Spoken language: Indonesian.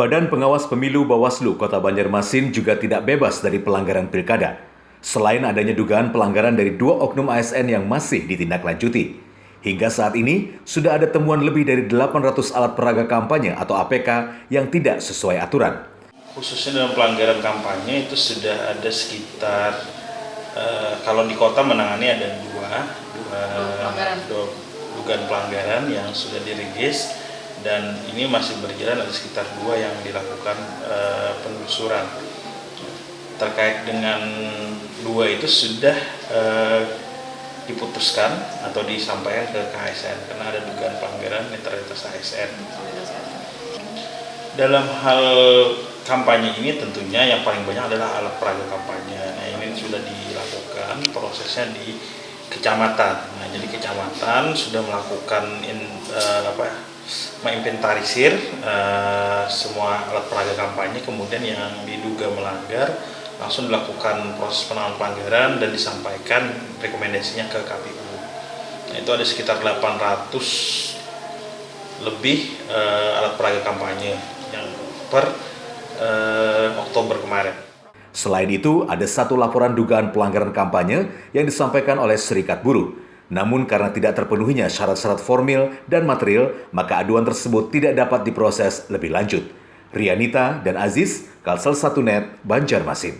Badan Pengawas Pemilu Bawaslu Kota Banjarmasin juga tidak bebas dari pelanggaran pilkada. Selain adanya dugaan pelanggaran dari 2 oknum ASN yang masih ditindaklanjuti. Hingga saat ini, sudah ada temuan lebih dari 800 alat peraga kampanye atau APK yang tidak sesuai aturan. Khususnya dalam pelanggaran kampanye itu sudah ada sekitar, kalau di kota menangani ada dua dugaan pelanggaran yang sudah diregis. Dan ini masih berjalan, ada sekitar 2 yang dilakukan penelusuran. Terkait dengan 2 itu sudah diputuskan atau disampaikan ke KASN karena ada dugaan pelanggaran netralitas ASN. Dalam hal kampanye ini tentunya yang paling banyak adalah alat peraga kampanye. Nah, ini sudah dilakukan prosesnya di kecamatan. Nah, jadi kecamatan sudah melakukan menginventarisir semua alat peraga kampanye, kemudian yang diduga melanggar langsung dilakukan proses penanganan pelanggaran dan disampaikan rekomendasinya ke KPU. Nah, itu ada sekitar 800 lebih alat peraga kampanye yang per Oktober kemarin. Selain itu, ada 1 laporan dugaan pelanggaran kampanye yang disampaikan oleh Serikat Buruh. Namun karena tidak terpenuhinya syarat-syarat formil dan material, maka aduan tersebut tidak dapat diproses lebih lanjut. Rianita dan Aziz, Kalsel 1 Net, Banjarmasin.